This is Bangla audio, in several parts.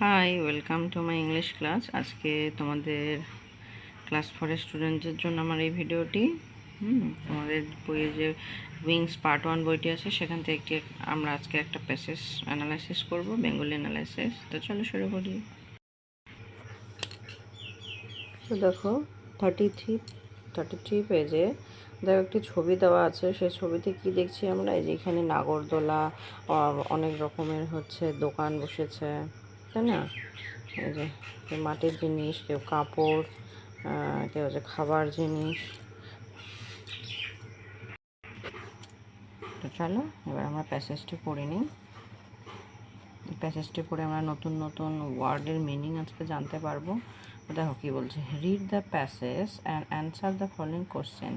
High, welcome to my English class. আজকে তোমাদের ক্লাস 4-এর স্টুডেন্টদের জন্য আমার এই ভিডিওটি। তোমাদের বইয়ের যে উইংস পার্ট 1 বইটি আছে সেখান থেকে আমরা আজকে একটা প্যাসেজ অ্যানালাইসিস করব, বেঙ্গলি অ্যানালাইসিস। তো চলো শুরু করি। তো দেখো 33 পেজে দেখো একটি ছবি দেওয়া আছে। সেই ছবিতে কি দেখছি আমরা? এই যে এখানে নাগরদোলা, অনেক রকমের দোকান বসেছে, তাই না? এই যে কেউ মাটির জিনিস, কেউ কাপড়, কেউ হচ্ছে খাবার জিনিস। তো চলো এবার আমরা প্যাসেজটি পড়ে নিই। প্যাসেজটি পড়ে আমরা নতুন নতুন ওয়ার্ডের মিনিং আজকে জানতে পারবো। দেখো কি বলছে, read the passage and answer the following question.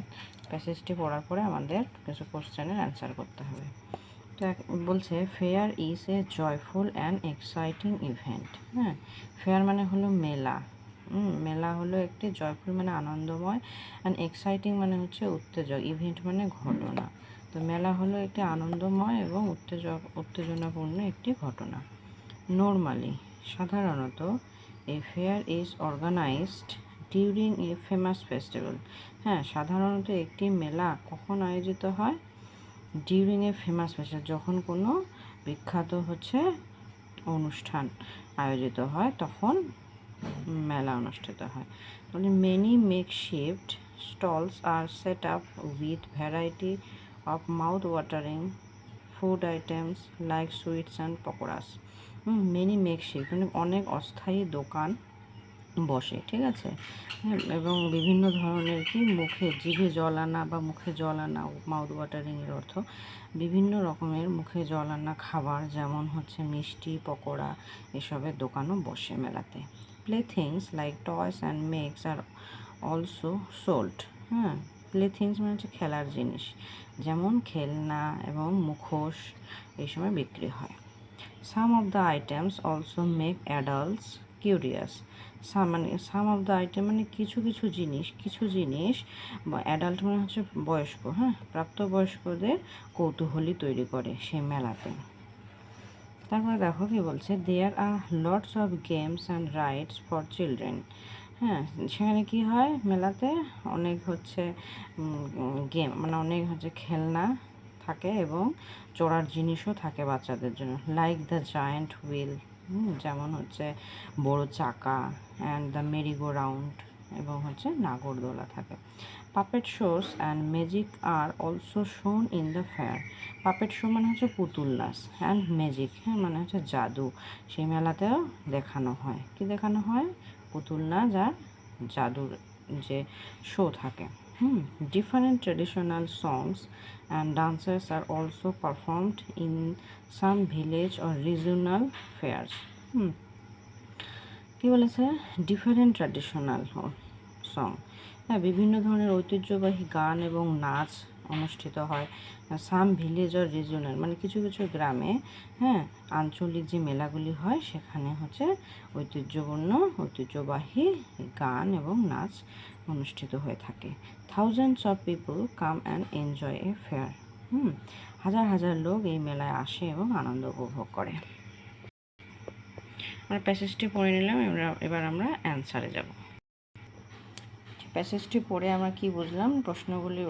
প্যাসেজটি পড়ার পরে আমাদের কিছু কোশ্চেনের অ্যান্সার করতে হবে। তো বলছে fair is a joyful and exciting event. হ্যাঁ, ফেয়ার মানে হলো মেলা। মেলা হলো একটি, জয়ফুল মানে আনন্দময়, অ্যান্ড এক্সাইটিং মানে হচ্ছে উত্তেজক, ইভেন্ট মানে ঘটনা। তো মেলা হলো একটি আনন্দময় এবং উত্তেজনাপূর্ণ একটি ঘটনা। নর্মালি, সাধারণত, a fair is organised during a famous festival. হ্যাঁ, সাধারণত একটি মেলা কখন আয়োজিত হয়? ডিউরিং এ ফেমাস ফেস্টিভ্যাল, যখন কোনো বিখ্যাত অনুষ্ঠান আয়োজিত হয় তখন মেলা অনুষ্ঠিত হয়। তাহলে many makeshift stalls are set up with variety of mouth watering food items like sweets and pakoras. Many makeshift মানে অনেক অস্থায়ী দোকান বসে, ঠিক আছে। এবং বিভিন্ন ধরনের জিভে জল আনা বা মুখে জল আনা, মাউথ ওয়াটারিংয়ের অর্থ বিভিন্ন রকমের মুখে জল আনা খাবার, যেমন মিষ্টি, পকোড়া, এসবের দোকানও বসে মেলাতে। Play things like toys and makes are also sold. হ্যাঁ, প্লে থিংস মানে হচ্ছে খেলার জিনিস, যেমন খেলনা এবং মুখোশ এই সময় বিক্রি হয়। Some of the items also make adults curious. Some of the item মানে কিছু জিনিস বা অ্যাডাল্ট মানে হচ্ছে বয়স্ক, হ্যাঁ, প্রাপ্তবয়স্কদের কৌতূহলী তৈরি করে সেই মেলাতে। তারপরে দেখো কি বলছে, there are lots of games and rides for children. হ্যাঁ, সেখানে কি হয় মেলাতে? অনেক গেম মানে অনেক খেলনা থাকে এবং চড়ার জিনিসও থাকে বাচ্চাদের জন্য। লাইক দ্য জায়ান্ট হুইল, যেমন বড় চাকা, and the merry go round, এবং নাগরদোলা থাকে। Puppet shows and magic are also shown in the fair. Puppet show মানে পুতুল নাচ, অ্যান্ড ম্যাজিক, হ্যাঁ, মানে জাদু, সেই মেলাতেও দেখানো হয়। কি দেখানো হয়? পুতুল নাচ আর জাদুর যে শো থাকে। Different traditional songs and dances are also performed in some village or regional fairs. কী বলেছে? ডিফারেন্ট ট্র্যাডিশনাল সং, হ্যাঁ, বিভিন্ন ধরনের ঐতিহ্যবাহী গান এবং নাচ অনুষ্ঠিত হয়। সাম ভিলেজ অর রিজনাল মানে কিছু কিছু গ্রামে, হ্যাঁ, আঞ্চলিক যে মেলাগুলি হয় সেখানে ঐতিহ্যবাহী গান এবং নাচ অনুষ্ঠিত হয়ে থাকে। Thousands of people come and enjoy a fair. হাজার হাজার লোক এই মেলায় আসে এবং আনন্দ উপভোগ করে। আমরা প্যাসেজটি পড়ে নিলাম, এবার আমরা অ্যান্সারে যাব। প্যাসেজটি পড়ে আমরা কি বুঝলাম? প্রশ্নগুলি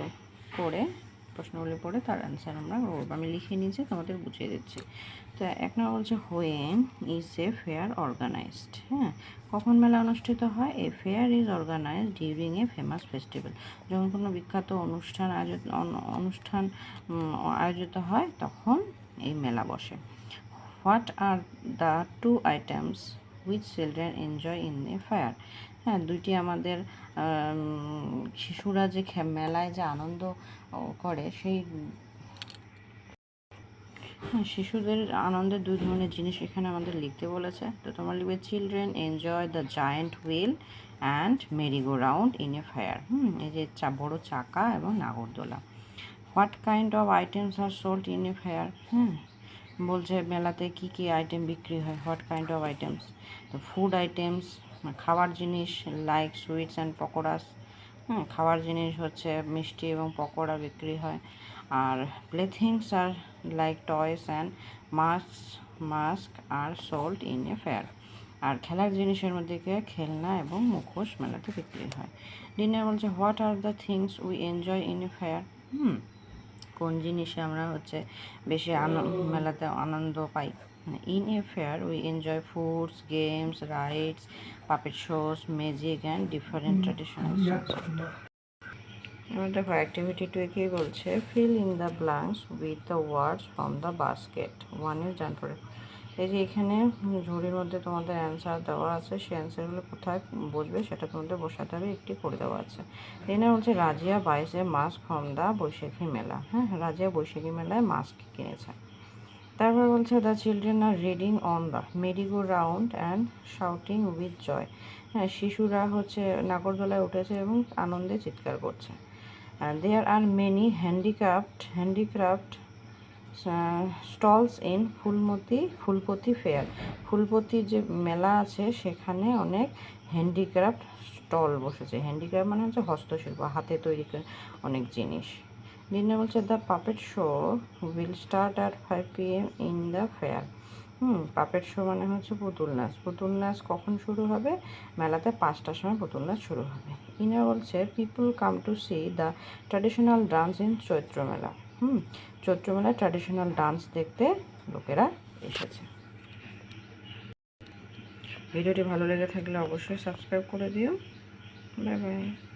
পড়ে তার অ্যান্সার আমরা করবো। আমি লিখে নিয়েছি, তোমাদের বুঝিয়ে দিচ্ছি। তো এক নম্বর বলছে, when is a fair organised. হ্যাঁ, কখন মেলা অনুষ্ঠিত হয়? A fair is organised during a famous festival. যখন কোনো বিখ্যাত অনুষ্ঠান আয়োজিত হয় তখন এই মেলা বসে। What are the two items which children enjoy in a fair? হ্যাঁ, দুইটি আমাদের শিশুরা যে মেলায় যে আনন্দ করে, সেই শিশুদের আনন্দের দুই ধরনের জিনিস এখানে আমাদের লিখতে বলেছে। তো তোমরা লিখবে, children enjoy the giant wheel and Mary go round in a fair. এই যে বড় চাকা এবং নাগরদোলা। What kind of items are sold in a fair? বলছে মেলাতে কি কি আইটেম বিক্রি হয়। What kind of items? তো ফুড আইটেমস, খাবার জিনিস, লাইক সুইটস অ্যান্ড পকোড়াস। খাবার জিনিস মিষ্টি এবং পকোড়া বিক্রি হয়। আর প্লেথিংস আর like toys and mask are sold in a fair. আর খেলার জিনিসের মধ্যে খেলনা এবং মুখোশ মেলাতে বিক্রি হয়। ডিনার বলছে what are the things we enjoy in a fair. কোন জিনিসে আমরা বেশি মেলাতে আনন্দ পাই। In a fair we enjoy foods, games, rides, puppet shows, magic and different traditional subject. এবার দেখো অ্যাক্টিভিটি 2 কি বলছে, fill in the blanks with the words from the basket. 1 is done for. এই যে এখানে ঝুড়ির মধ্যে তোমাদের অ্যান্সার দেওয়া আছে, সেই অ্যান্সারগুলো কোথায় বসবে সেটা তোমাদের বসাতে হবে, একটি করে দেওয়া আছে। এখানে বলছে Razia buys a mask from the Baishakhi mela. হ্যাঁ, রাজিয়া বৈশাখী মেলায় মাস্ক কিনেছে। তারপর বলছে the children are riding on the merry go round and shouting with joy. হ্যাঁ, শিশুরা নাগরদোলায় উঠেছে এবং আনন্দে চিৎকার করছে। There are many handicraft stalls in Phulpati fair. Phulpati যে মেলা আছে সেখানে অনেক হ্যান্ডিক্রাফট স্টল বসেছে। হ্যান্ডিক্রাফট মানে হচ্ছে হস্তশিল্প, হাতে তৈরি অনেক জিনিস। দিনে বলছে the puppet show will start at 5 PM in the fair. Puppet show মানে হচ্ছে পুতুল নাচ। পুতুল নাচ কখন শুরু হবে? মেলাতে 5টার সময় পুতুল নাচ শুরু হবে। ইনার বলছে people come to see the traditional dance in Chaitra mela. Chaitra মেলায় ট্র্যাডিশনাল ডান্স দেখতে লোকেরা এসেছে। ভিডিওটি ভালো লেগে থাকলে অবশ্যই সাবস্ক্রাইব করে দিও। Bye bye.